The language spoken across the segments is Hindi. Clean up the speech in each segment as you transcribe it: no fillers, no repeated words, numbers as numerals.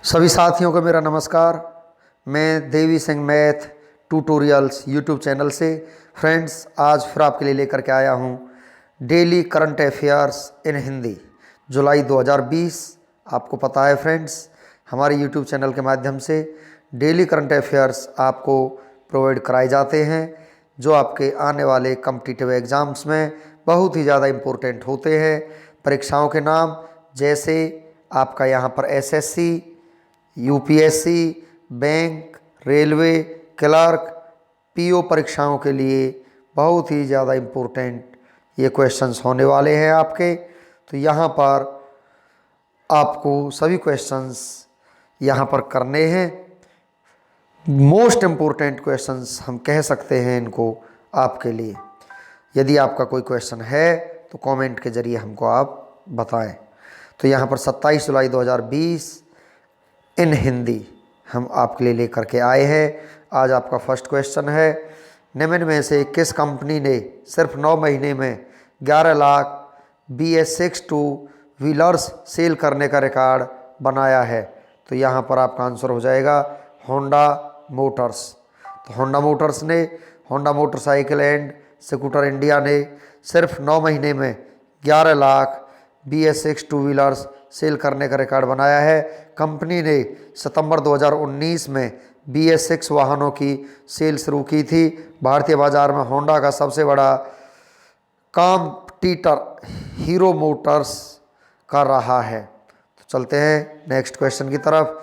सभी साथियों को मेरा नमस्कार। मैं Devi Singh math tutorials YouTube channel से फ्रेंड्स आज फिर आपके लिए लेकर के आया हूँ daily current affairs in Hindi जुलाई 2020। आपको पता है फ्रेंड्स, हमारे यूट्यूब चैनल के माध्यम से डेली करंट अफेयर्स आपको प्रोवाइड कराए जाते हैं जो आपके आने वाले कॉम्पिटिटिव एग्ज़ाम्स में बहुत ही ज़्यादा इम्पोर्टेंट होते हैं। परीक्षाओं के नाम जैसे आपका यहाँ पर SSC, UPSC, bank, railway, clerk, PO परीक्षाओं के लिए बहुत ही ज़्यादा इम्पोर्टेंट ये क्वेश्चंस होने वाले हैं आपके। तो यहाँ पर आपको सभी क्वेश्चंस यहाँ पर करने हैं। मोस्ट इम्पोर्टेंट क्वेश्चंस हम कह सकते हैं इनको आपके लिए। यदि आपका कोई क्वेश्चन है तो कमेंट के ज़रिए हमको आप बताएं। तो यहाँ पर 27 जुलाई 2020 इन हिंदी हम आपके लिए लेकर के आए हैं। आज आपका फर्स्ट क्वेश्चन है, निम्न में से किस कंपनी ने सिर्फ 9 महीने में 11 lakh BS6 two wheelers cell करने का रिकॉर्ड बनाया है? तो यहाँ पर आपका आंसर हो जाएगा होंडा मोटर्स। तो Honda motorcycle and scooter India ने सिर्फ 9 महीने में 11 lakh BS6 two wheelers cell करने का रिकॉर्ड बनाया है। कंपनी ने सितंबर 2019 में BS6 वाहनों की सेल शुरू की थी। भारतीय बाजार में होंडा का सबसे बड़ा कॉम्पिटिटर हीरो मोटर्स का रहा है। तो चलते हैं नेक्स्ट क्वेश्चन की तरफ।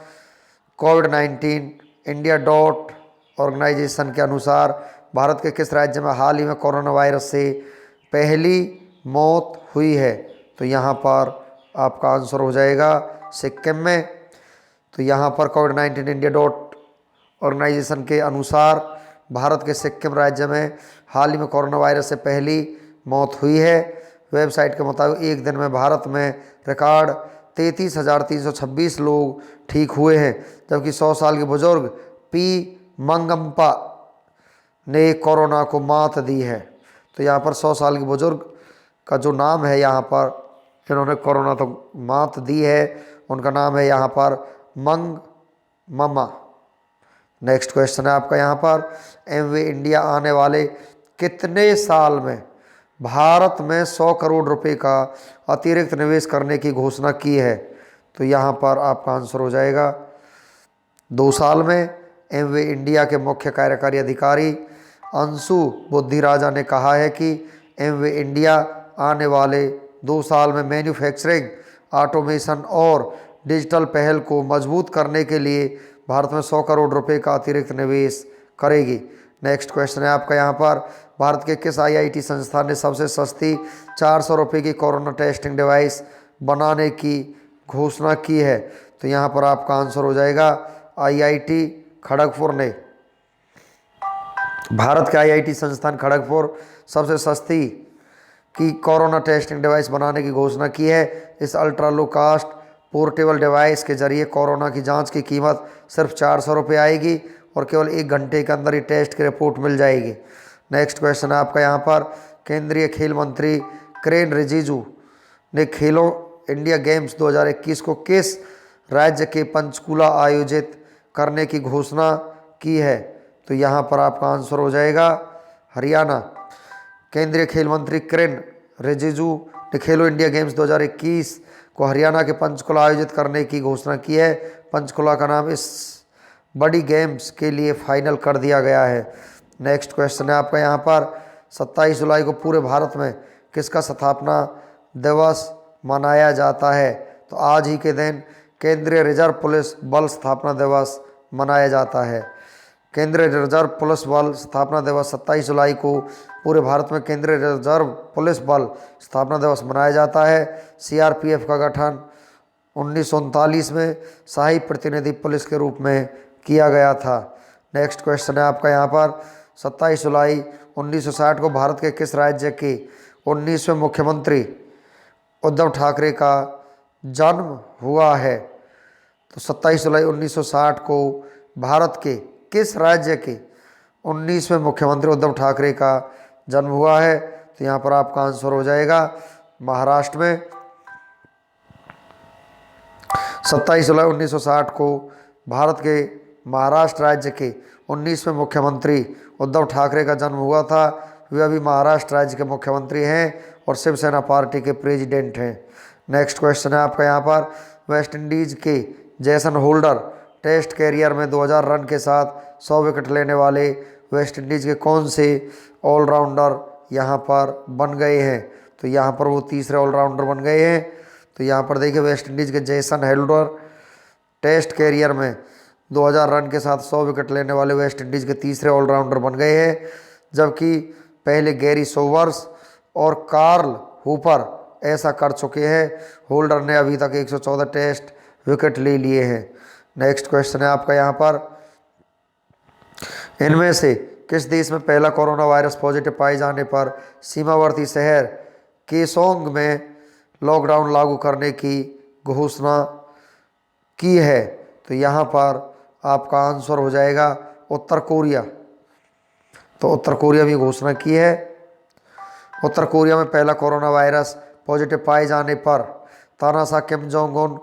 कोविड-19 इंडिया डॉट ऑर्गेनाइजेशन के अनुसार भारत के किस राज्य में हाल ही में कोरोना वायरस से पहली मौत हुई है? तो यहाँ पर आपका आंसर हो जाएगा सिक्किम में। तो यहाँ पर कोविड-19 इंडिया डॉट ऑर्गेनाइजेशन के अनुसार भारत के सिक्किम राज्य में हाल ही में कोरोना वायरस से पहली मौत हुई है। वेबसाइट के मुताबिक एक दिन में भारत में रिकॉर्ड 33,326 लोग ठीक हुए हैं, जबकि 100 साल के बुजुर्ग पी मंगम्पा ने कोरोना को मात दी है। तो यहाँ पर 100 साल के बुजुर्ग का जो नाम है, यहाँ पर जिन्होंने कोरोना तो मात दी है, उनका नाम है यहाँ पर मंग ममा। नेक्स्ट क्वेश्चन है आपका यहाँ पर, एमवे इंडिया आने वाले कितने साल में भारत में 100 करोड़ रुपए का अतिरिक्त निवेश करने की घोषणा की है? तो यहाँ पर आपका आंसर हो जाएगा 2 साल में। एमवे इंडिया के मुख्य कार्यकारी अधिकारी अंशु बुद्धिराजा ने कहा है कि एमवे इंडिया आने वाले 2 साल में मैन्युफैक्चरिंग, ऑटोमेशन और डिजिटल पहल को मजबूत करने के लिए भारत में 100 करोड़ रुपए का अतिरिक्त निवेश करेगी। नेक्स्ट क्वेश्चन है आपका यहाँ पर, भारत के किस IIT संस्थान ने सबसे सस्ती 400 रुपये की कोरोना टेस्टिंग डिवाइस बनाने की घोषणा की है? तो यहाँ पर आपका आंसर हो जाएगा IIT खड़गपुर ने। भारत के IIT संस्थान खड़गपुर सबसे सस्ती की कोरोना टेस्टिंग डिवाइस बनाने की घोषणा की है। इस ultra low cost portable device के जरिए कोरोना की जांच की कीमत सिर्फ 400 रुपये आएगी और केवल 1 घंटे के अंदर ही टेस्ट की रिपोर्ट मिल जाएगी। नेक्स्ट क्वेश्चन है आपका यहाँ पर, केंद्रीय खेल मंत्री किरेन रिजिजू ने खेलो इंडिया गेम्स 2021 को किस राज्य के पंचकुला आयोजित करने की घोषणा की है? तो यहाँ पर आपका आंसर हो जाएगा हरियाणा। केंद्रीय खेल मंत्री किरेन रिजिजू ने खेलो इंडिया गेम्स 2021 को हरियाणा के पंचकुला आयोजित करने की घोषणा की है। पंचकुला का नाम इस बड़ी गेम्स के लिए फाइनल कर दिया गया है। नेक्स्ट क्वेश्चन है आपका यहाँ पर, 27 जुलाई को पूरे भारत में किसका स्थापना दिवस मनाया जाता है? तो आज ही के दिन केंद्रीय रिजर्व पुलिस बल स्थापना दिवस मनाया जाता है। केंद्रीय रिजर्व पुलिस बल स्थापना दिवस 27 जुलाई को पूरे भारत में केंद्रीय रिजर्व पुलिस बल स्थापना दिवस मनाया जाता है। CRPF का गठन 1939 में शाही प्रतिनिधि पुलिस के रूप में किया गया था। नेक्स्ट क्वेश्चन है आपका यहाँ पर, 27 जुलाई 1960 को भारत के किस राज्य के 19वें मुख्यमंत्री उद्धव ठाकरे का जन्म हुआ है? तो 27 जुलाई 1960 को भारत के किस राज्य के 19वें मुख्यमंत्री उद्धव ठाकरे का जन्म हुआ है? तो यहाँ पर आपका आंसर हो जाएगा महाराष्ट्र में। 27 जुलाई 1960 को भारत के महाराष्ट्र राज्य के 19वें मुख्यमंत्री उद्धव ठाकरे का जन्म हुआ था। वे अभी महाराष्ट्र राज्य के मुख्यमंत्री हैं और शिवसेना पार्टी के प्रेसिडेंट हैं। नेक्स्ट क्वेश्चन है आपका यहाँ पर, वेस्ट इंडीज़ के जेसन होल्डर टेस्ट कैरियर में 2000 रन के साथ 100 विकेट लेने वाले वेस्ट इंडीज़ के कौन से ऑलराउंडर यहाँ पर बन गए हैं? तो यहाँ पर वो तीसरे ऑलराउंडर बन गए हैं। तो यहाँ पर देखिए वेस्ट इंडीज़ के जेसन होल्डर टेस्ट कैरियर में 2000 रन के साथ 100 विकेट लेने वाले वेस्ट इंडीज़ के तीसरे ऑलराउंडर बन गए हैं, जबकि पहले गैरी सोवर्स और कार्ल हूपर ऐसा कर चुके हैं। होल्डर ने अभी तक 114 टेस्ट विकेट ले लिए हैं। नेक्स्ट क्वेश्चन है आपका यहाँ पर, इनमें से किस देश में पहला कोरोना वायरस पॉजिटिव पाए जाने पर सीमावर्ती शहर केसोंग में लॉकडाउन लागू करने की घोषणा की है? तो यहाँ पर आपका आंसर हो जाएगा उत्तर कोरिया। तो उत्तर कोरिया में घोषणा की है। उत्तर कोरिया में पहला कोरोना वायरस पॉजिटिव पाए जाने पर तानाशाह किम जोंग उन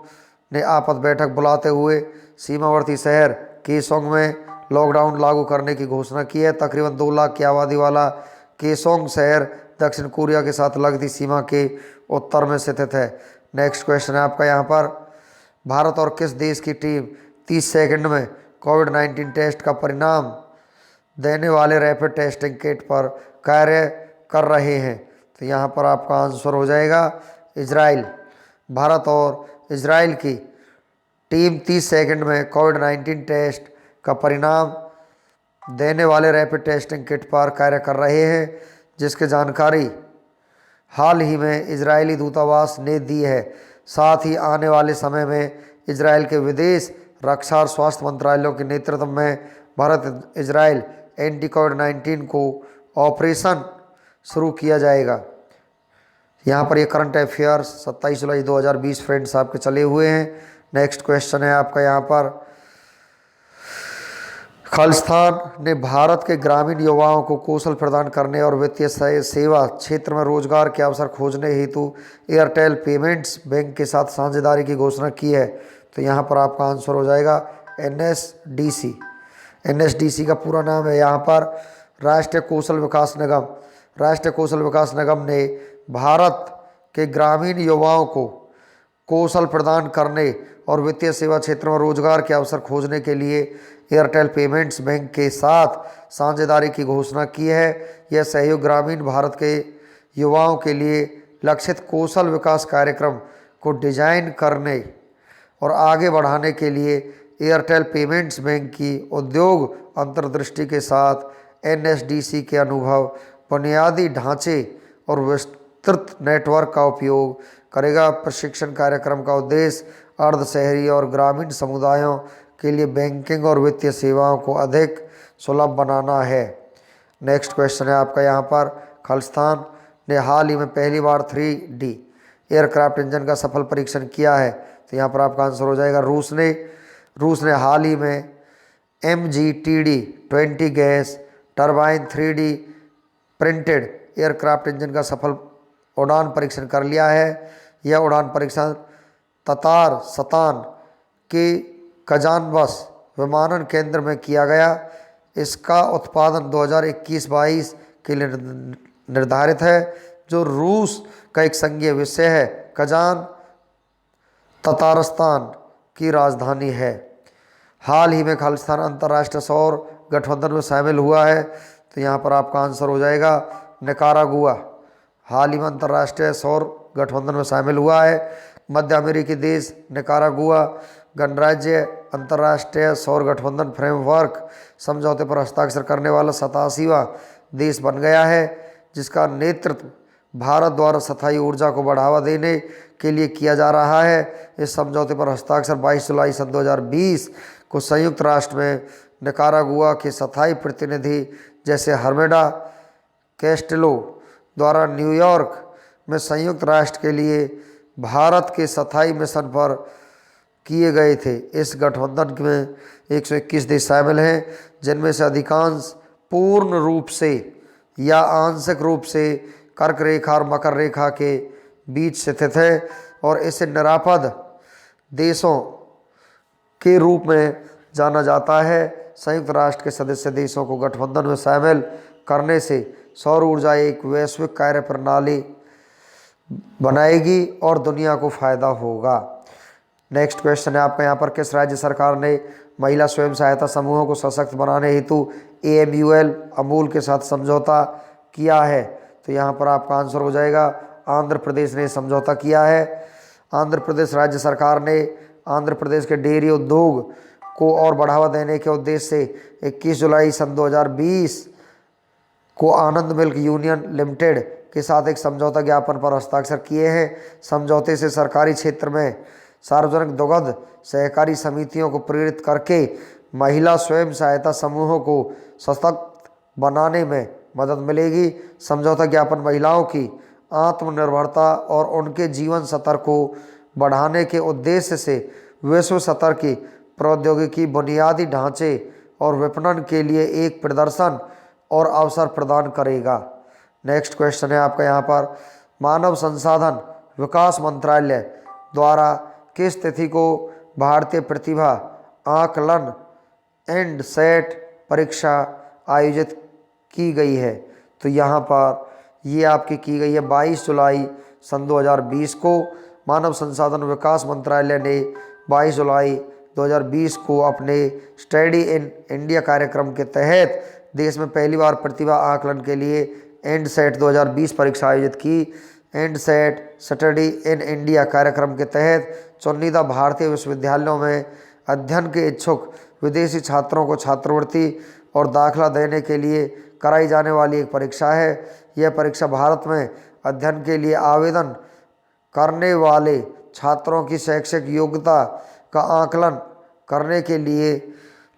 ने आपात बैठक बुलाते हुए सीमावर्ती शहर केसोंग में लॉकडाउन लागू करने की घोषणा की है। तकरीबन 2 लाख की आबादी वाला केसोंग शहर दक्षिण कोरिया के साथ लगती सीमा के उत्तर में स्थित है। नेक्स्ट क्वेश्चन है आपका यहाँ पर, भारत और किस देश की टीम 30 सेकंड में कोविड-19 टेस्ट का परिणाम देने वाले रैपिड टेस्टिंग किट पर कार्य कर रहे हैं? तो यहाँ पर आपका आंसर हो जाएगा इजराइल। भारत और इजराइल की टीम 30 सेकंड में कोविड-19 टेस्ट का परिणाम देने वाले रैपिड टेस्टिंग किट पर कार्य कर रहे हैं, जिसकी जानकारी हाल ही में इजरायली दूतावास ने दी है। साथ ही आने वाले समय में इजराइल के विदेश, रक्षा और स्वास्थ्य मंत्रालयों के नेतृत्व में भारत इजराइल एंटी कोविड-19 को ऑपरेशन शुरू किया जाएगा। यहाँ पर ये करंट अफेयर्स 27 जुलाई 2020 फ्रेंड्स आपके चले हुए हैं। नेक्स्ट क्वेश्चन है आपका यहाँ पर, खालिस्तान ने भारत के ग्रामीण युवाओं को कौशल प्रदान करने और वित्तीय सेवा क्षेत्र में रोजगार के अवसर खोजने हेतु एयरटेल पेमेंट्स बैंक के साथ साझेदारी की घोषणा की है। तो यहाँ पर आपका आंसर हो जाएगा एनएसडीसी। एनएसडीसी का पूरा नाम है यहाँ पर राष्ट्रीय कौशल विकास निगम। राष्ट्रीय कौशल विकास निगम ने भारत के ग्रामीण युवाओं को कौशल प्रदान करने और वित्तीय सेवा क्षेत्र में रोजगार के अवसर खोजने के लिए एयरटेल पेमेंट्स बैंक के साथ साझेदारी की घोषणा की है। यह सहयोग ग्रामीण भारत के युवाओं के लिए लक्षित कौशल विकास कार्यक्रम को डिजाइन करने और आगे बढ़ाने के लिए एयरटेल पेमेंट्स बैंक की उद्योग अंतर्दृष्टि के साथ एनएसडीसी के अनुभव, बुनियादी ढांचे और विस्तृत नेटवर्क का उपयोग करेगा। प्रशिक्षण कार्यक्रम का उद्देश्य अर्ध शहरी और ग्रामीण समुदायों के लिए बैंकिंग और वित्तीय सेवाओं को अधिक सुलभ बनाना है। नेक्स्ट क्वेश्चन है आपका यहाँ पर, खालिस्तान ने हाल ही में पहली बार 3D एयरक्राफ्ट इंजन का सफल परीक्षण किया है। तो यहाँ पर आपका आंसर हो जाएगा रूस ने हाल ही में MGTD-20 gas turbine 3D printed aircraft engine का सफल उड़ान परीक्षण कर लिया है। यह उड़ान परीक्षण ततारस्तान के कजानबस विमानन केंद्र में किया गया। इसका उत्पादन 2021-22 के लिए निर्धारित है, जो रूस का एक संघीय विषय है। कजान ततारस्तान की राजधानी है। हाल ही में खालिस्तान अंतर्राष्ट्रीय सौर गठबंधन में शामिल हुआ है। तो यहाँ पर आपका आंसर हो जाएगा निकारागुआ। हाल ही में अंतर्राष्ट्रीय सौर गठबंधन में शामिल हुआ है। मध्य अमेरिकी देश निकारागुआ गणराज्य अंतर्राष्ट्रीय सौर गठबंधन फ्रेमवर्क समझौते पर हस्ताक्षर करने वाला 87वां देश बन गया है, जिसका नेतृत्व भारत द्वारा स्थायी ऊर्जा को बढ़ावा देने के लिए किया जा रहा है। इस समझौते पर हस्ताक्षर 22 जुलाई सन 2020 को संयुक्त राष्ट्र में निकारागुआ के स्थायी प्रतिनिधि जैसे हर्मेडा कैस्टेलो द्वारा न्यूयॉर्क में संयुक्त राष्ट्र के लिए भारत के स्थायी मिशन पर किए गए थे। इस गठबंधन में 121 देश शामिल हैं, जिनमें से अधिकांश पूर्ण रूप से या आंशिक रूप से कर्क रेखा और मकर रेखा के बीच स्थित है और इसे निरापद देशों के रूप में जाना जाता है। संयुक्त राष्ट्र के सदस्य देशों को गठबंधन में शामिल करने से सौर ऊर्जा एक वैश्विक कार्य प्रणाली बनाएगी और दुनिया को फायदा होगा। नेक्स्ट क्वेश्चन है आपका यहाँ पर, किस राज्य सरकार ने महिला स्वयं सहायता समूहों को सशक्त बनाने हेतु AMUL अमूल के साथ समझौता किया है? तो यहाँ पर आपका आंसर हो जाएगा आंध्र प्रदेश ने समझौता किया है। आंध्र प्रदेश राज्य सरकार ने आंध्र प्रदेश के डेयरी उद्योग को और बढ़ावा देने के उद्देश्य से 21 जुलाई सन 2020 को आनंद मिल्क यूनियन लिमिटेड के साथ एक समझौता ज्ञापन पर हस्ताक्षर किए हैं। समझौते से सरकारी क्षेत्र में सार्वजनिक दुग्ध सहकारी समितियों को प्रेरित करके महिला स्वयं सहायता समूहों को सशक्त बनाने में मदद मिलेगी। समझौता ज्ञापन महिलाओं की आत्मनिर्भरता और उनके जीवन स्तर को बढ़ाने के उद्देश्य से विश्व स्तर की प्रौद्योगिकी, बुनियादी ढांचे और विपणन के लिए एक प्रदर्शन और अवसर प्रदान करेगा। नेक्स्ट क्वेश्चन है आपका यहाँ पर, मानव संसाधन विकास मंत्रालय द्वारा किस तिथि को भारतीय प्रतिभा आकलन एंड सेट परीक्षा आयोजित की गई है? तो यहाँ पर ये आपकी की गई है 22 जुलाई सन 2020 को। मानव संसाधन विकास मंत्रालय ने 22 जुलाई 2020 को अपने स्टडी इन इंडिया कार्यक्रम के तहत देश में पहली बार प्रतिभा आकलन के लिए एंड सेट 2020 परीक्षा आयोजित की। And set study in India कार्यक्रम के तहत चुनिंदा भारतीय विश्वविद्यालयों में अध्ययन के इच्छुक विदेशी छात्रों को छात्रवृत्ति और दाखला देने के लिए कराई जाने वाली एक परीक्षा है। यह परीक्षा भारत में अध्ययन के लिए आवेदन करने वाले छात्रों की शैक्षिक योग्यता का आकलन करने के लिए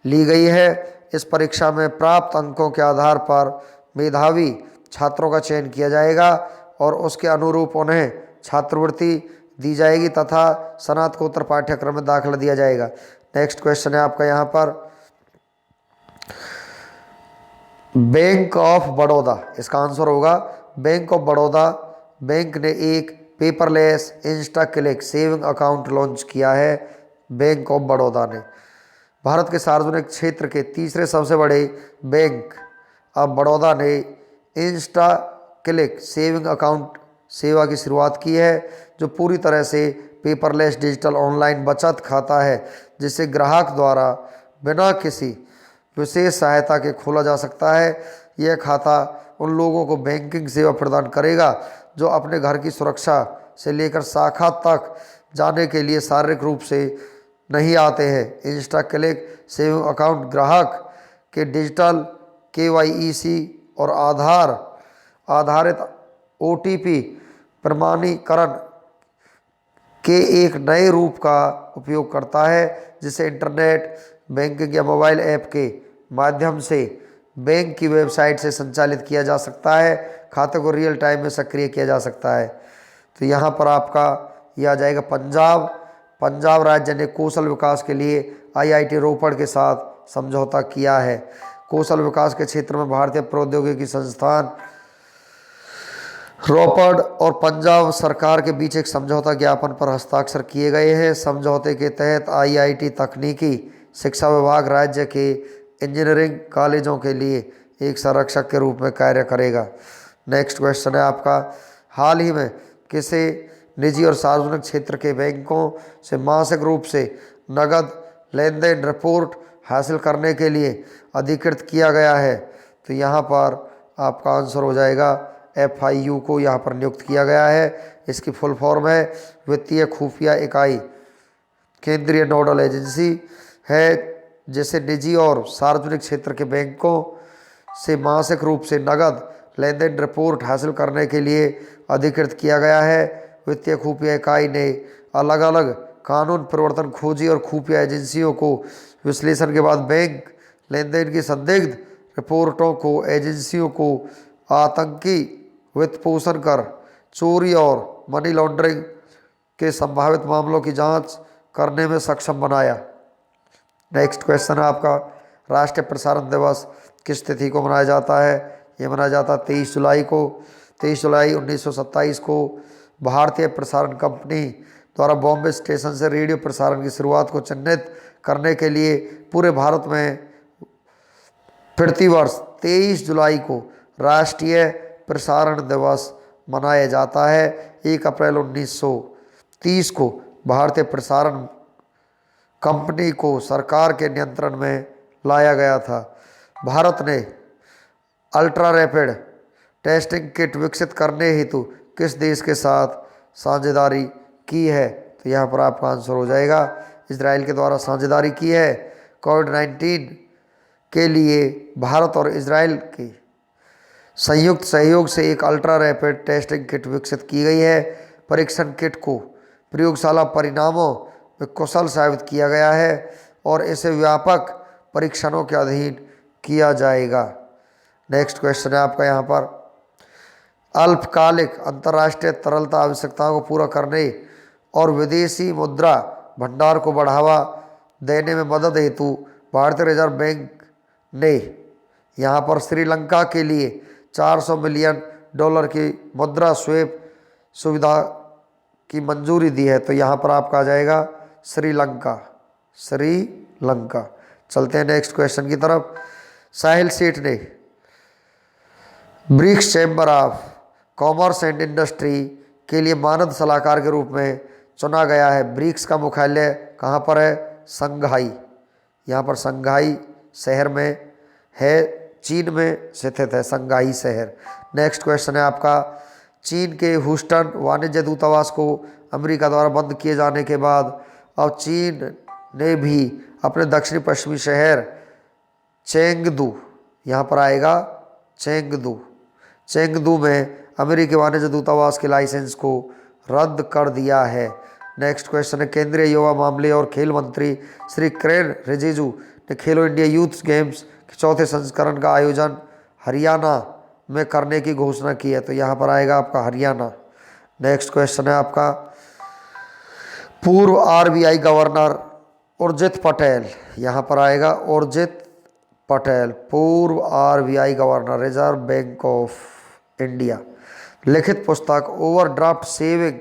ली गई है। इस परीक्षा में प्राप्त अंकों के आधार पर मेधावी छात्रों का चयन किया जाएगा और उसके अनुरूप उन्हें छात्रवृत्ति दी जाएगी तथा स्नातकोत्तर पाठ्यक्रम में दाखिला दिया जाएगा। नेक्स्ट क्वेश्चन है आपका यहाँ पर, बैंक ऑफ बड़ौदा, इसका आंसर होगा बैंक ऑफ बड़ौदा बैंक ने एक paperless Insta click saving account launch किया है। बैंक ऑफ बड़ौदा ने भारत के सार्वजनिक क्षेत्र के तीसरे सबसे बड़े बैंक ऑफ बड़ौदा ने इंस्टा क्लिक सेविंग अकाउंट सेवा की शुरुआत की है, जो पूरी तरह से पेपरलेस डिजिटल ऑनलाइन बचत खाता है, जिसे ग्राहक द्वारा बिना किसी विशेष सहायता के खोला जा सकता है। यह खाता उन लोगों को बैंकिंग सेवा प्रदान करेगा जो अपने घर की सुरक्षा से लेकर शाखा तक जाने के लिए शारीरिक रूप से नहीं आते हैं। इंस्टा क्लिक सेविंग अकाउंट ग्राहक के डिजिटल KYC और आधारित OTP प्रमाणीकरण के एक नए रूप का उपयोग करता है, जिसे इंटरनेट बैंकिंग या मोबाइल ऐप के माध्यम से बैंक की वेबसाइट से संचालित किया जा सकता है। खाते को रियल टाइम में सक्रिय किया जा सकता है। तो यहाँ पर आपका यह आ जाएगा पंजाब राज्य ने कौशल विकास के लिए IIT रोपड़ के साथ समझौता किया है। कौशल विकास के क्षेत्र में भारतीय प्रौद्योगिकी संस्थान रोपड़ और पंजाब सरकार के बीच एक समझौता ज्ञापन पर हस्ताक्षर किए गए हैं। समझौते के तहत IIT तकनीकी शिक्षा विभाग राज्य के इंजीनियरिंग कॉलेजों के लिए एक संरक्षक के रूप में कार्य करेगा। नेक्स्ट क्वेश्चन है आपका, हाल ही में किसी निजी और सार्वजनिक क्षेत्र के बैंकों से मासिक रूप से नकद लेन देन रिपोर्ट हासिल करने के लिए अधिकृत किया गया है? तो यहाँ पर आपका आंसर हो जाएगा FIU को यहाँ पर नियुक्त किया गया है। इसकी फुल फॉर्म है वित्तीय खुफिया इकाई। केंद्रीय नोडल एजेंसी है जिसे निजी और सार्वजनिक क्षेत्र के बैंकों से मासिक रूप से नकद लेन देन रिपोर्ट हासिल करने के लिए अधिकृत किया गया है। वित्तीय खुफिया इकाई ने अलग अलग कानून प्रवर्तन खोजी और खुफिया एजेंसियों को विश्लेषण के बाद बैंक लेन देन की संदिग्ध रिपोर्टों को एजेंसियों को आतंकी वित्त पोषण कर चोरी और मनी लॉन्ड्रिंग के संभावित मामलों की जांच करने में सक्षम बनाया। नेक्स्ट क्वेश्चन है आपका, राष्ट्रीय प्रसारण दिवस किस तिथि को मनाया जाता है? ये मनाया जाता है 23 जुलाई को। 23 जुलाई 1927 को भारतीय प्रसारण कंपनी द्वारा बॉम्बे स्टेशन से रेडियो प्रसारण की शुरुआत को चिन्हित करने के लिए पूरे भारत में प्रतिवर्ष 23 जुलाई को राष्ट्रीय प्रसारण दिवस मनाया जाता है। 1 अप्रैल 1930 को भारतीय प्रसारण कंपनी को सरकार के नियंत्रण में लाया गया था। भारत ने अल्ट्रा रैपिड टेस्टिंग किट विकसित करने हेतु किस देश के साथ साझेदारी की है? तो यहाँ पर आपका आंसर हो जाएगा इजराइल के द्वारा साझेदारी की है। कोविड-19 के लिए भारत और इजराइल के संयुक्त सहयोग से एक अल्ट्रा रैपिड टेस्टिंग किट विकसित की गई है। परीक्षण किट को प्रयोगशाला परिणामों में कुशल साबित किया गया है और इसे व्यापक परीक्षणों के अधीन किया जाएगा। नेक्स्ट क्वेश्चन है आपका यहाँ पर, अल्पकालिक अंतर्राष्ट्रीय तरलता आवश्यकताओं को पूरा करने और विदेशी मुद्रा भंडार को बढ़ावा देने में मदद हेतु भारतीय रिजर्व बैंक ने यहाँ पर श्रीलंका के लिए $400 मिलियन की मुद्रा स्वेप सुविधा की मंजूरी दी है। तो यहाँ पर आपका आ जाएगा श्रीलंका। श्रीलंका। चलते हैं नेक्स्ट क्वेश्चन की तरफ। साहिल सेठ ने BRICS Chamber of Commerce and Industry के लिए मानद सलाहकार के रूप में चुना गया है। ब्रिक्स का मुख्यालय कहाँ पर है? संघाई। यहाँ पर संघाई शहर में है, चीन में स्थित है संघाई शहर। नेक्स्ट क्वेश्चन है आपका, चीन के ह्यूस्टन वाणिज्य दूतावास को अमेरिका द्वारा बंद किए जाने के बाद अब चीन ने भी अपने दक्षिणी पश्चिमी शहर चेंगदू, यहाँ पर आएगा चेंगदू, चेंगदू में अमेरिकी वाणिज्य दूतावास के लाइसेंस को रद्द कर दिया है। नेक्स्ट क्वेश्चन है, केंद्रीय युवा मामले और खेल मंत्री श्री किरेन रिजिजू ने खेलो इंडिया यूथ गेम्स के चौथे संस्करण का आयोजन हरियाणा में करने की घोषणा की है। तो यहाँ पर आएगा आपका हरियाणा। नेक्स्ट क्वेश्चन है आपका, पूर्व आरबीआई गवर्नर उर्जित पटेल, यहाँ पर आएगा उर्जित पटेल, पूर्व RBI governor Reserve Bank of India, लिखित पुस्तक Overdraft Saving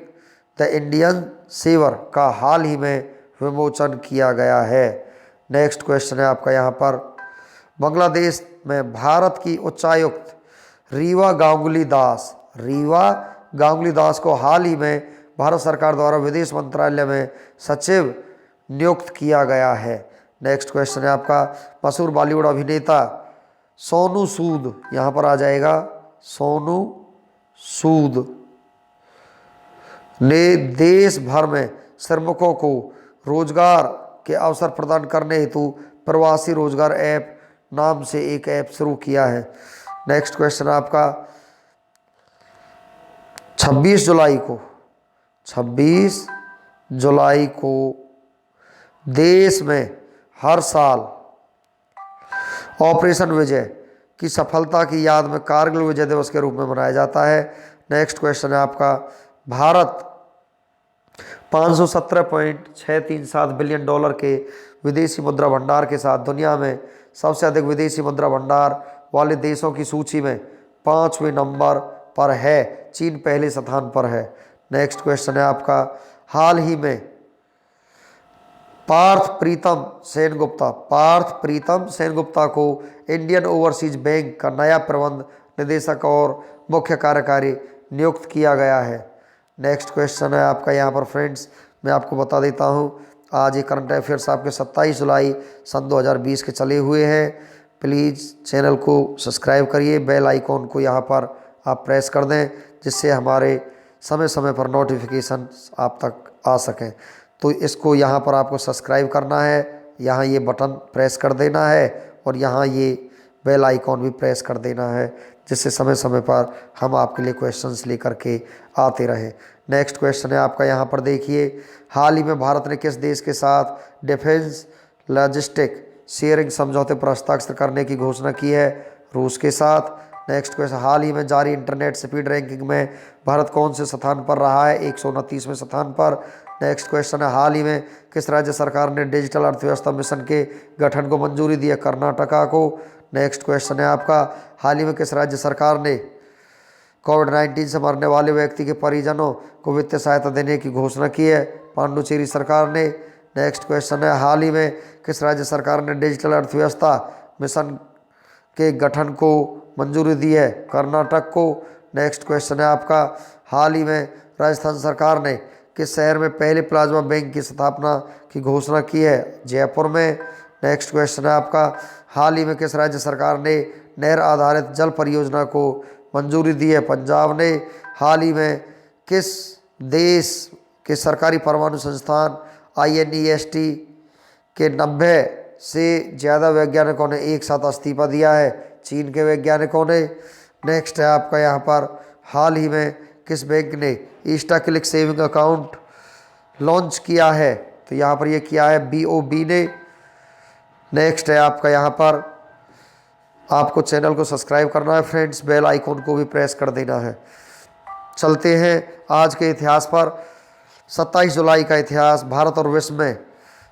the Indian Saver का हाल ही में विमोचन किया गया है। नेक्स्ट क्वेश्चन है आपका यहाँ पर, बांग्लादेश में भारत की उच्चायुक्त रीवा गांगुली दास को हाल ही में भारत सरकार द्वारा विदेश मंत्रालय में सचिव नियुक्त किया गया है। नेक्स्ट क्वेश्चन है आपका, मशहूर बॉलीवुड अभिनेता सोनू सूद, यहाँ पर आ जाएगा सोनू सूद, ने देश भर में श्रमिकों को रोजगार के अवसर प्रदान करने हेतु प्रवासी रोजगार ऐप नाम से एक ऐप शुरू किया है। नेक्स्ट क्वेश्चन आपका, 26 जुलाई को देश में हर साल ऑपरेशन विजय की सफलता की याद में कारगिल विजय दिवस के रूप में मनाया जाता है। नेक्स्ट क्वेश्चन है आपका, भारत $517.637 बिलियन के विदेशी मुद्रा भंडार के साथ दुनिया में सबसे अधिक विदेशी मुद्रा भंडार वाले देशों की सूची में 5वें नंबर पर है। चीन पहले स्थान पर है। नेक्स्ट क्वेश्चन है आपका, हाल ही में पार्थ प्रीतम सेनगुप्ता को इंडियन ओवरसीज बैंक का नया प्रबंध निदेशक और मुख्य कार्यकारी नियुक्त किया गया है। नेक्स्ट क्वेश्चन है आपका यहाँ पर फ्रेंड्स, मैं आपको बता देता हूँ, आज ये करंट अफेयर्स आपके 27 जुलाई सन 2020 के चले हुए हैं। प्लीज़ चैनल को सब्सक्राइब करिए, बेल आइकॉन को यहाँ पर आप प्रेस कर दें जिससे हमारे समय समय पर नोटिफिकेशन आप तक आ सकें। तो इसको यहाँ पर आपको सब्सक्राइब करना है, यहाँ ये बटन प्रेस कर देना है और यहाँ ये बेल आइकॉन भी प्रेस कर देना है जिससे समय समय पर हम आपके लिए क्वेश्चंस लेकर के आते रहें। नेक्स्ट क्वेश्चन है आपका यहाँ पर देखिए, हाल ही में भारत ने किस देश के साथ डिफेंस लॉजिस्टिक शेयरिंग समझौते पर हस्ताक्षर करने की घोषणा की है? रूस के साथ। नेक्स्ट क्वेश्चन, हाल ही में जारी इंटरनेट स्पीड रैंकिंग में भारत कौन से स्थान पर रहा है? 129वें स्थान पर। नेक्स्ट क्वेश्चन है, हाल ही में किस राज्य सरकार ने डिजिटल अर्थव्यवस्था मिशन के गठन को मंजूरी दी है? कर्नाटका को। नेक्स्ट क्वेश्चन है आपका, हाल ही में किस राज्य सरकार ने कोविड-19 से मरने वाले व्यक्ति के परिजनों को वित्तीय सहायता देने की घोषणा की है? पांडुचेरी सरकार ने। नेक्स्ट क्वेश्चन है, हाल ही में किस राज्य सरकार ने डिजिटल अर्थव्यवस्था मिशन के गठन को मंजूरी दी है? कर्नाटक को। नेक्स्ट क्वेश्चन है आपका, हाल ही में राजस्थान सरकार ने किस शहर में पहले प्लाज्मा बैंक की स्थापना की घोषणा की है? जयपुर में। नेक्स्ट क्वेश्चन है आपका, हाल ही में किस राज्य सरकार ने नहर आधारित जल परियोजना को मंजूरी दी है? पंजाब ने। हाल ही में किस देश के सरकारी परमाणु संस्थान INEST के 90 से ज़्यादा वैज्ञानिकों ने एक साथ इस्तीफा दिया है? चीन के वैज्ञानिकों ने। नेक्स्ट है आपका यहाँ पर, हाल ही में किस बैंक ने Insta click saving account launch किया है? तो यहाँ पर ये किया है BOB ने। नेक्स्ट है आपका यहाँ पर, आपको चैनल को सब्सक्राइब करना है फ्रेंड्स, बेल आइकॉन को भी प्रेस कर देना है। चलते हैं आज के इतिहास पर। 27 जुलाई का इतिहास भारत और विश्व में।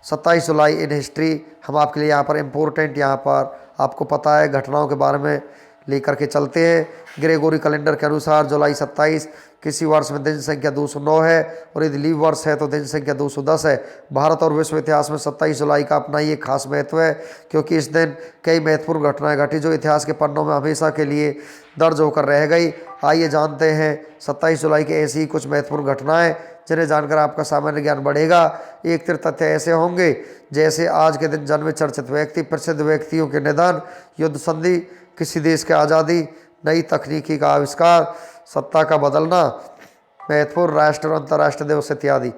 27 जुलाई इन हिस्ट्री, हम आपके लिए यहाँ पर इम्पोर्टेंट, यहाँ पर आपको पता है घटनाओं के बारे में लेकर के चलते हैं। ग्रेगोरी कैलेंडर के अनुसार जुलाई 27 किसी वर्ष में दिन संख्या 209 है, और यदि लीव वर्ष है तो दिन संख्या 210 है। भारत और विश्व इतिहास में 27 जुलाई का अपना ये खास महत्व है, क्योंकि इस दिन कई महत्वपूर्ण घटनाएं घटी जो इतिहास के पन्नों में हमेशा के लिए दर्ज होकर रह गई। आइए जानते हैं 27 जुलाई की ऐसी कुछ महत्वपूर्ण घटनाएं जिन्हें जानकर आपका सामान्य ज्ञान बढ़ेगा। एक तथ्य ऐसे होंगे जैसे आज के दिन जन्मे चर्चित व्यक्ति, प्रसिद्ध व्यक्तियों के निधन, युद्ध संधि, किसी देश की आज़ादी, नई तकनीकी का आविष्कार, सत्ता का बदलना, महत्वपूर्ण राष्ट्र और अंतर्राष्ट्रीय दिवस इत्यादि।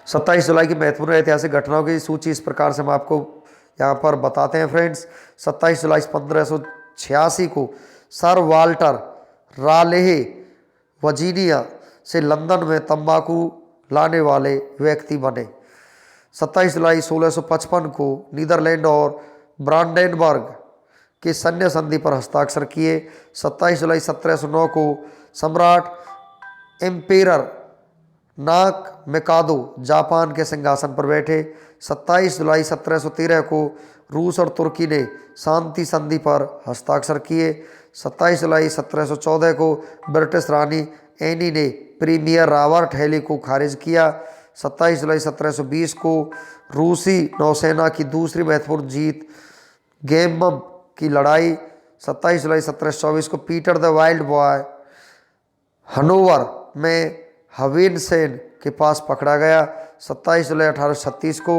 27 जुलाई की महत्वपूर्ण ऐतिहासिक घटनाओं की सूची इस प्रकार से हम आपको यहाँ पर बताते हैं फ्रेंड्स। 27 जुलाई 1586 को सर वाल्टर रालेह वर्जीनिया से लंदन में तंबाकू लाने वाले व्यक्ति बने। 27 जुलाई 1655 को नीदरलैंड और ब्रांडेनबर्ग के सैन्य संधि पर हस्ताक्षर किए। 27 जुलाई 1709 को सम्राट एम्पेरर नाक मिकादो जापान के सिंहासन पर बैठे। 27 जुलाई 1713 को रूस और तुर्की ने शांति संधि पर हस्ताक्षर किए। 27 जुलाई 1714 को ब्रिटिश रानी एनी ने प्रीमियर रॉबर्ट हेली को खारिज किया। 27 जुलाई 1720 को रूसी नौसेना की दूसरी महत्वपूर्ण जीत गेमम की लड़ाई। 27 जुलाई 1724 को Peter the wild boy Hanover में हविनसेन के पास पकड़ा गया। 27 जुलाई 1836 को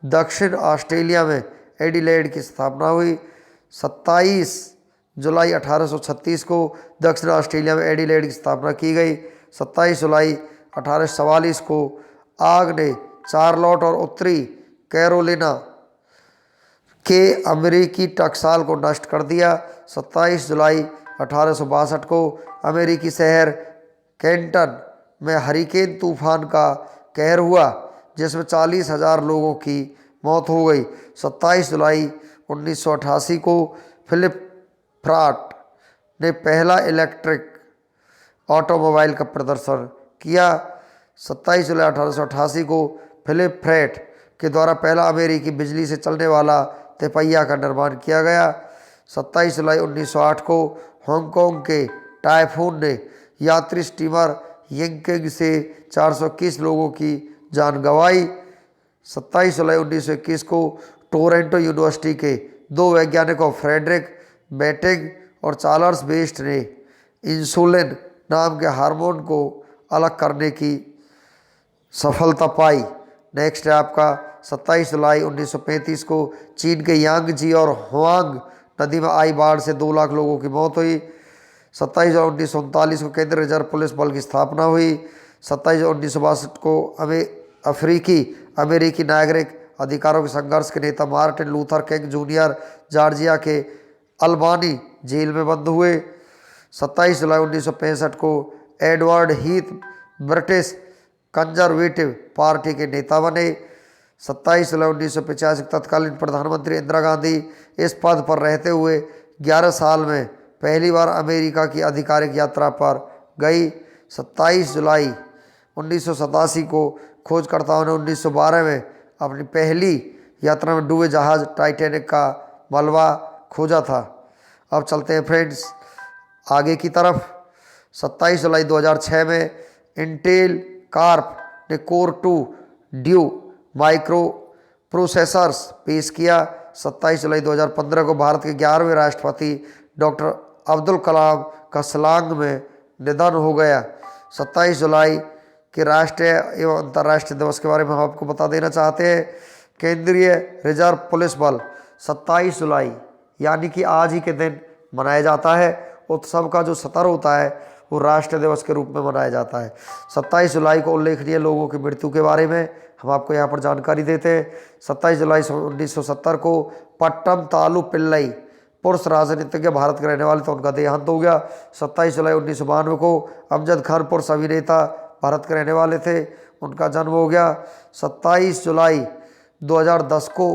दक्षिण ऑस्ट्रेलिया में एडिलेड की स्थापना हुई। 27 जुलाई 1836 को दक्षिण ऑस्ट्रेलिया में एडिलेड की स्थापना की गई। 27 जुलाई 1844 को आग ने चार्लोट और उत्तरी कैरोलिना के अमेरिकी टकसाल को नष्ट कर दिया। 27 जुलाई 1862 को अमेरिकी शहर कैंटन में हरिकेन तूफान का कहर हुआ, जिसमें 40,000 लोगों की मौत हो गई। 27 जुलाई 1988 को फिलिप फ्राट ने पहला इलेक्ट्रिक ऑटोमोबाइल का प्रदर्शन किया। 27 जुलाई 1888 को फिलिप फ्रैट के द्वारा पहला अमेरिकी बिजली से चलने वाला तिपहिया का निर्माण किया गया। 27 जुलाई 1908 को हांगकांग के टाइफून ने यात्री स्टीमर यिंकिंग से 421 लोगों की जान गंवाई। 27 जुलाई 1921 को टोरंटो यूनिवर्सिटी के दो वैज्ञानिकों फ्रेडरिक बेटिंग और चार्ल्स बेस्ट ने इंसुलिन नाम के हार्मोन को अलग करने की सफलता पाई। नेक्स्ट है आपका 27 जुलाई 1935 को चीन के यांगजी और हुआंग नदी में आई बाढ़ से 2 लाख लोगों की मौत हुई। 27 जुलाई 1939 को केंद्रीय रिजर्व पुलिस बल की स्थापना हुई। 27 जुलाई 1962 को अमेरिकी नागरिक अधिकारों के संघर्ष के नेता Martin Luther king junior Georgia के अल्बानी जेल में बंद हुए। 27 जुलाई 1965 को Edward Heath British conservative party के नेता बने। 27 जुलाई 1985 तत्कालीन प्रधानमंत्री इंदिरा गांधी इस पद पर रहते हुए 11 साल में पहली बार अमेरिका की आधिकारिक यात्रा पर गई। 27 जुलाई 1987 को खोजकर्ताओं ने 1912 में अपनी पहली यात्रा में डूबे जहाज टाइटैनिक का मलबा खोजा था। अब चलते हैं फ्रेंड्स आगे की तरफ। 27 जुलाई 2006 में इंटेल कार्प ने कोर 2 ड्यू माइक्रो प्रोसेसर्स पेश किया। 27 जुलाई 2015 को भारत के 11वें राष्ट्रपति डॉक्टर अब्दुल कलाम का शिलांग में निधन हो गया। 27 जुलाई के राष्ट्रीय एवं अंतर्राष्ट्रीय दिवस के बारे में हम आपको बता देना चाहते हैं। केंद्रीय रिजर्व पुलिस बल 27 जुलाई यानी कि आज ही के दिन मनाया जाता है। उत्सव का जो सत्र होता है वो राष्ट्रीय दिवस के रूप में मनाया जाता है। 27 जुलाई को उल्लेखनीय लोगों की मृत्यु के बारे में हम आपको यहाँ पर जानकारी देते हैं। 27 जुलाई 1970 को पट्टम तालु पिल्लई पुरुष राजनीतिज्ञ भारत के रहने वाले थे, उनका देहांत हो गया। 27 जुलाई 1992 को अमजद खान पुरुष अभिनेता भारत के रहने वाले थे, उनका जन्म हो गया। 27 जुलाई 2010 को